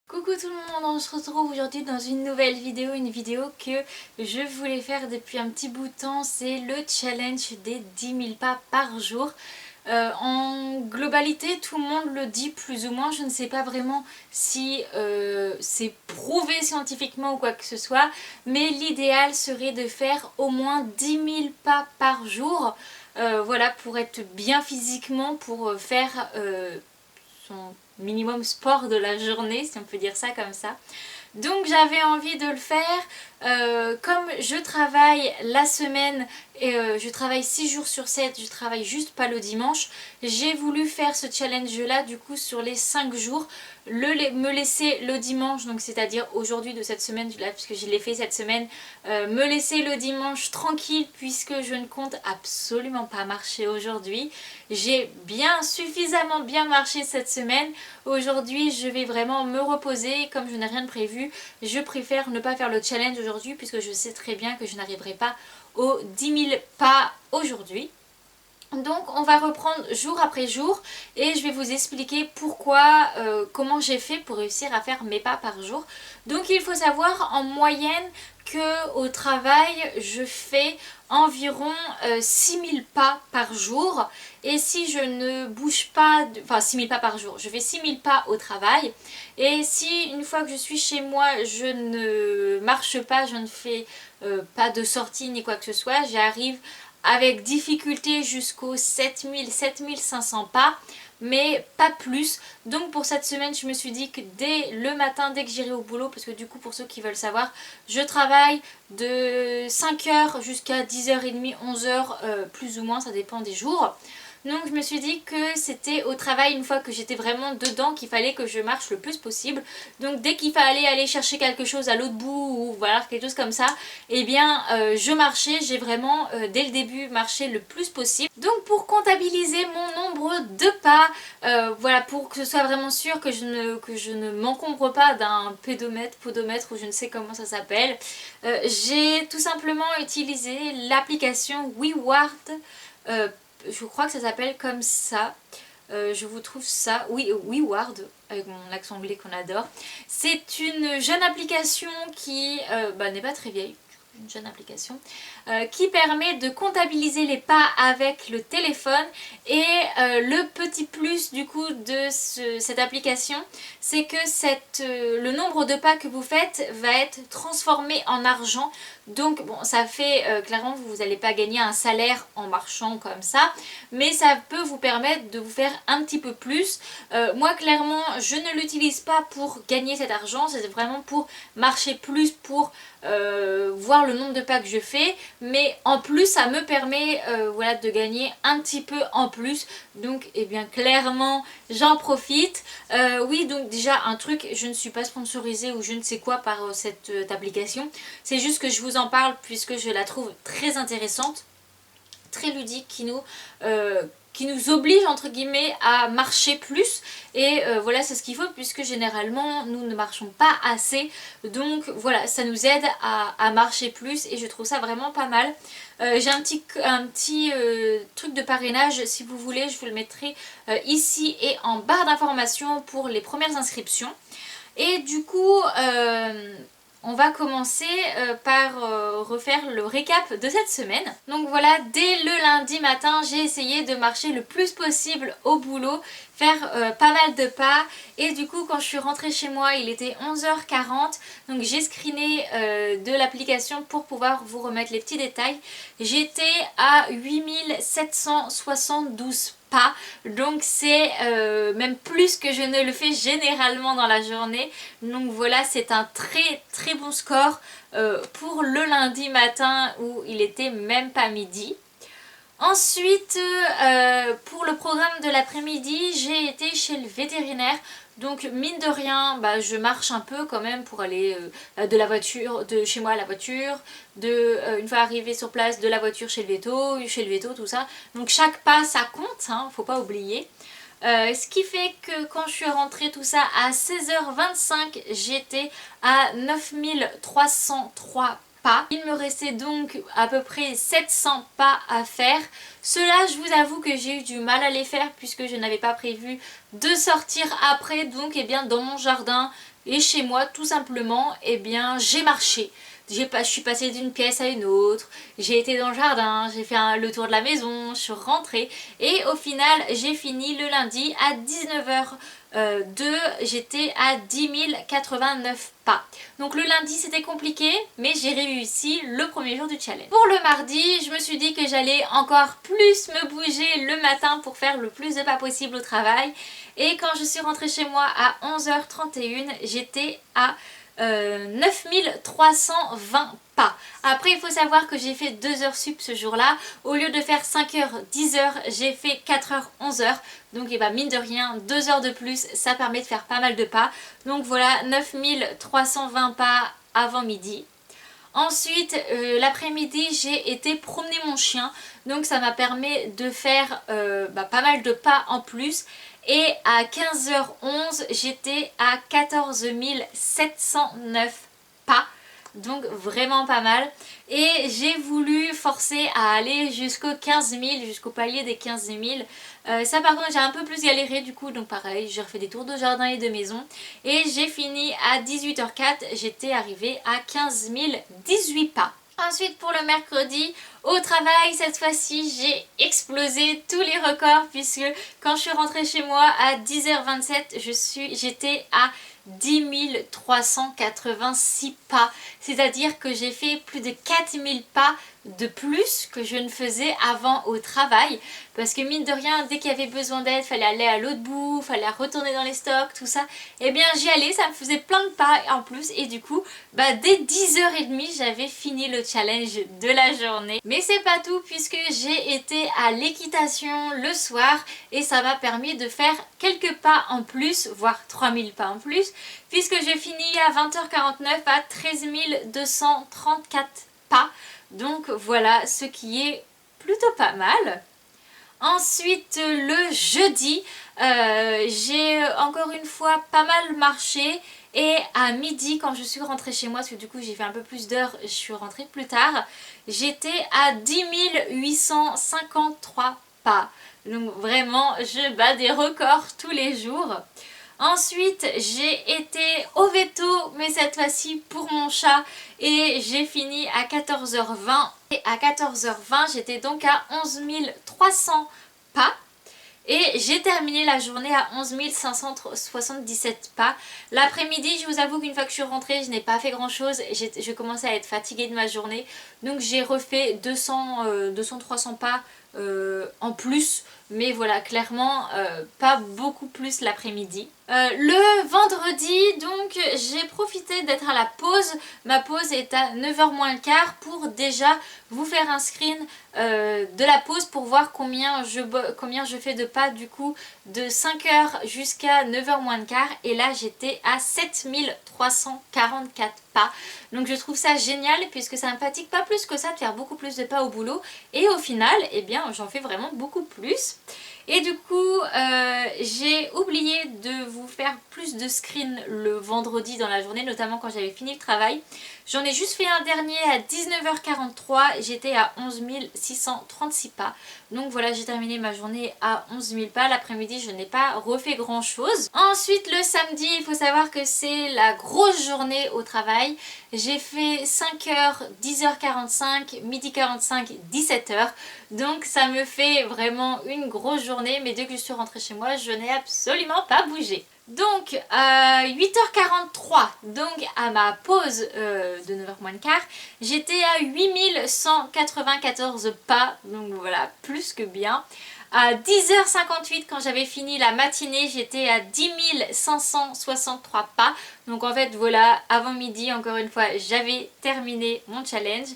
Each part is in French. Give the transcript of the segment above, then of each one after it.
Coucou tout le monde, on se retrouve aujourd'hui dans une nouvelle vidéo, une vidéo que je voulais faire depuis un petit bout de temps, c'est le challenge des 10 000 pas par jour. En globalité, tout le monde le dit plus ou moins, je ne sais pas vraiment si c'est prouvé scientifiquement ou quoi que ce soit, mais l'idéal serait de faire au moins 10 000 pas par jour, voilà, pour être bien physiquement, pour faire son minimum sport de la journée, si on peut dire ça comme ça. Donc j'avais envie de le faire. Comme je travaille la semaine et je travaille 6 jours sur 7, je travaille juste pas le dimanche, j'ai voulu faire ce challenge là du coup sur les 5 jours, me laisser le dimanche, donc c'est-à-dire aujourd'hui de cette semaine, là, puisque je l'ai fait cette semaine, me laisser le dimanche tranquille puisque je ne compte absolument pas marcher aujourd'hui. J'ai suffisamment bien marché cette semaine. Aujourd'hui je vais vraiment me reposer, comme je n'ai rien de prévu, je préfère ne pas faire le challenge aujourd'hui puisque je sais très bien que je n'arriverai pas aux 10 000 pas aujourd'hui. Donc on va reprendre jour après jour et je vais vous expliquer pourquoi, comment j'ai fait pour réussir à faire mes pas par jour. Donc il faut savoir en moyenne que au travail je fais environ 6 000 pas par jour, et si je ne bouge pas, enfin 6 000 pas par jour, je fais 6 000 pas au travail, et si une fois que je suis chez moi je ne marche pas, je ne fais pas de sortie ni quoi que ce soit, j'arrive avec difficulté jusqu'aux 7 500 pas, mais pas plus. Donc pour cette semaine je me suis dit que dès le matin, dès que j'irai au boulot, parce que du coup pour ceux qui veulent savoir, je travaille de 5h jusqu'à 10h30, 11h plus ou moins, ça dépend des jours. Donc je me suis dit que c'était au travail, une fois que j'étais vraiment dedans, qu'il fallait que je marche le plus possible. Donc dès qu'il fallait aller chercher quelque chose à l'autre bout ou voilà quelque chose comme ça, eh bien je marchais, j'ai vraiment dès le début marché le plus possible. Donc pour comptabiliser mon nombre de pas, voilà, pour que ce soit vraiment sûr que je ne m'encombre pas d'un podomètre ou je ne sais comment ça s'appelle, j'ai tout simplement utilisé l'application WeWard, je crois que ça s'appelle comme ça. Je vous trouve ça, oui, WeWard, avec mon accent anglais qu'on adore. C'est une jeune application qui n'est pas très vieille, une jeune application, qui permet de comptabiliser les pas avec le téléphone. Et le petit plus du coup de cette application, c'est que le nombre de pas que vous faites va être transformé en argent. Donc bon, ça fait clairement vous n'allez pas gagner un salaire en marchant comme ça, mais ça peut vous permettre de vous faire un petit peu plus. Moi clairement je ne l'utilise pas pour gagner cet argent, c'est vraiment pour marcher plus, pour voir le nombre de pas que je fais, mais en plus ça me permet voilà, de gagner un petit peu en plus. Donc eh bien clairement j'en profite. Oui, donc déjà un truc, je ne suis pas sponsorisée ou je ne sais quoi par cette application, c'est juste que je vous en parle puisque je la trouve très intéressante, très ludique, qui nous oblige entre guillemets à marcher plus. Et voilà, c'est ce qu'il faut puisque généralement nous ne marchons pas assez, donc voilà, ça nous aide à marcher plus et je trouve ça vraiment pas mal. J'ai un petit truc de parrainage, si vous voulez je vous le mettrai ici et en barre d'informations pour les premières inscriptions. Et du coup on va commencer par refaire le récap de cette semaine. Donc voilà, dès le lundi matin, j'ai essayé de marcher le plus possible au boulot, faire pas mal de pas. Et du coup, quand je suis rentrée chez moi, il était 11h40. Donc j'ai screené de l'application pour pouvoir vous remettre les petits détails. J'étais à 8772 pas, donc c'est même plus que je ne le fais généralement dans la journée. Donc voilà, c'est un très très bon score pour le lundi matin où il était même pas midi. Ensuite, pour le programme de l'après-midi, j'ai été chez le vétérinaire. Donc mine de rien, je marche un peu quand même pour aller de la voiture, de chez moi à la voiture, une fois arrivé sur place, de la voiture chez le veto, tout ça. Donc chaque pas ça compte, hein, faut pas oublier. Ce qui fait que quand je suis rentrée tout ça à 16h25, j'étais à 9303 pas. Il me restait donc à peu près 700 pas à faire. Ceux-là, je vous avoue que j'ai eu du mal à les faire puisque je n'avais pas prévu de sortir après. Donc eh bien dans mon jardin et chez moi tout simplement, eh bien j'ai marché. Je suis passée d'une pièce à une autre, j'ai été dans le jardin, j'ai fait le tour de la maison, je suis rentrée et au final j'ai fini le lundi à 19h02, j'étais à 10 089 pas. Donc le lundi c'était compliqué mais j'ai réussi le premier jour du challenge. Pour le mardi je me suis dit que j'allais encore plus me bouger le matin pour faire le plus de pas possible au travail et quand je suis rentrée chez moi à 11h31 j'étais à 9320 pas. Après il faut savoir que j'ai fait 2 heures sup ce jour là. Au lieu de faire 5h, 10h, j'ai fait 4h, 11h. Donc et bah, mine de rien 2 heures de plus ça permet de faire pas mal de pas. Donc voilà 9320 pas avant midi. Ensuite l'après-midi j'ai été promener mon chien. Donc ça m'a permis de faire pas mal de pas en plus. Et à 15h11 j'étais à 14 709 pas. Donc vraiment pas mal. Et j'ai voulu forcer à aller jusqu'aux 15 000, jusqu'au palier des 15 000. Ça par contre j'ai un peu plus galéré du coup. Donc pareil j'ai refait des tours de jardin et de maison. Et j'ai fini à 18h04. J'étais arrivée à 15 018 pas. Ensuite pour le mercredi, au travail cette fois-ci j'ai explosé tous les records puisque quand je suis rentrée chez moi à 10h27 j'étais à 10 386 pas. C'est-à-dire que j'ai fait plus de 4000 pas de plus que je ne faisais avant au travail. Parce que mine de rien, dès qu'il y avait besoin d'aide, fallait aller à l'autre bout, fallait retourner dans les stocks, tout ça. Et bien j'y allais, ça me faisait plein de pas en plus. Et du coup, dès 10h30, j'avais fini le challenge de la journée. Mais c'est pas tout puisque j'ai été à l'équitation le soir. Et ça m'a permis de faire quelques pas en plus, voire 3000 pas en plus. Puisque j'ai fini à 20h49 à 13 234 pas. Donc voilà ce qui est plutôt pas mal. Ensuite le jeudi j'ai encore une fois pas mal marché et à midi quand je suis rentrée chez moi, parce que du coup j'ai fait un peu plus d'heures, je suis rentrée plus tard, j'étais à 10 853 pas. Donc vraiment je bats des records tous les jours. Ensuite j'ai été au veto mais cette fois-ci pour mon chat et j'ai fini à 14h20 et à 14h20 j'étais donc à 11 300 pas et j'ai terminé la journée à 11 577 pas. L'après-midi je vous avoue qu'une fois que je suis rentrée je n'ai pas fait grand chose, je commençais à être fatiguée de ma journée donc j'ai refait 200-300 pas en plus. Mais voilà, clairement pas beaucoup plus l'après-midi. Le vendredi, donc j'ai profité d'être à la pause. Ma pause est à 9h moins le quart pour déjà vous faire un screen de la pause pour voir combien je fais de pas du coup de 5h jusqu'à 9h moins le quart. Et là j'étais à 7344 pas. Donc je trouve ça génial puisque ça ne me fatigue pas plus que ça de faire beaucoup plus de pas au boulot. Et au final, eh bien j'en fais vraiment beaucoup plus. Et du coup j'ai oublié de vous faire plus de screens le vendredi dans la journée, notamment quand j'avais fini le travail. J'en ai juste fait un dernier à 19h43, j'étais à 11 636 pas. Donc voilà, j'ai terminé ma journée à 11 000 pas. L'après-midi je n'ai pas refait grand chose. Ensuite le samedi, il faut savoir que c'est la grosse journée au travail. J'ai fait 5h, 10h45, midi 45, 17h. Donc ça me fait vraiment une grosse journée. Mais dès que je suis rentrée chez moi, je n'ai absolument pas bougé. Donc à 8h43, donc à ma pause de 9h moins le quart, j'étais à 8194 pas, donc voilà, plus que bien. À 10h58 quand j'avais fini la matinée, j'étais à 10 563 pas. Donc en fait voilà, avant midi encore une fois j'avais terminé mon challenge.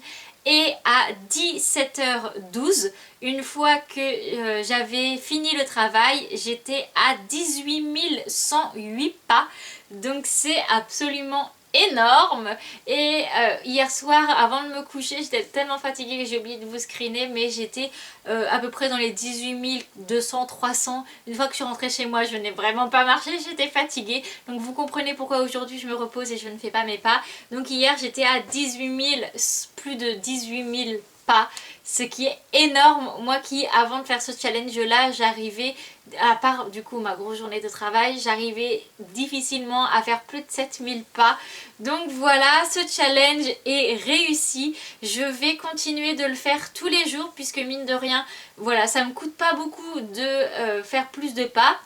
Et à 17h12, une fois que j'avais fini le travail, j'étais à 18 108 pas. Donc c'est absolument énorme. Et hier soir avant de me coucher j'étais tellement fatiguée que j'ai oublié de vous screener, mais j'étais à peu près dans les 18 200, 300. Une fois que je suis rentrée chez moi je n'ai vraiment pas marché, j'étais fatiguée, donc vous comprenez pourquoi aujourd'hui je me repose et je ne fais pas mes pas. Donc hier j'étais à 18 000, plus de 18 000 pas, ce qui est énorme. Moi qui avant de faire ce challenge là j'arrivais, à part du coup ma grosse journée de travail, j'arrivais difficilement à faire plus de 7000 pas. Donc voilà, ce challenge est réussi. Je vais continuer de le faire tous les jours puisque mine de rien, voilà, ça me coûte pas beaucoup de faire plus de pas.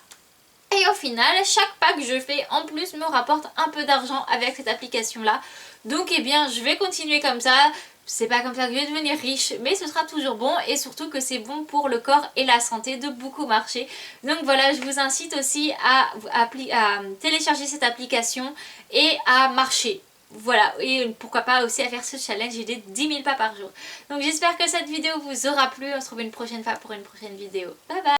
Et au final, chaque pas que je fais en plus me rapporte un peu d'argent avec cette application là. Donc eh bien je vais continuer comme ça. C'est pas comme ça que je vais devenir riche, mais ce sera toujours bon, et surtout que c'est bon pour le corps et la santé de beaucoup marcher. Donc voilà, je vous incite aussi à télécharger cette application et à marcher. Voilà, et pourquoi pas aussi à faire ce challenge des 10 000 pas par jour. Donc j'espère que cette vidéo vous aura plu. On se retrouve une prochaine fois pour une prochaine vidéo. Bye bye!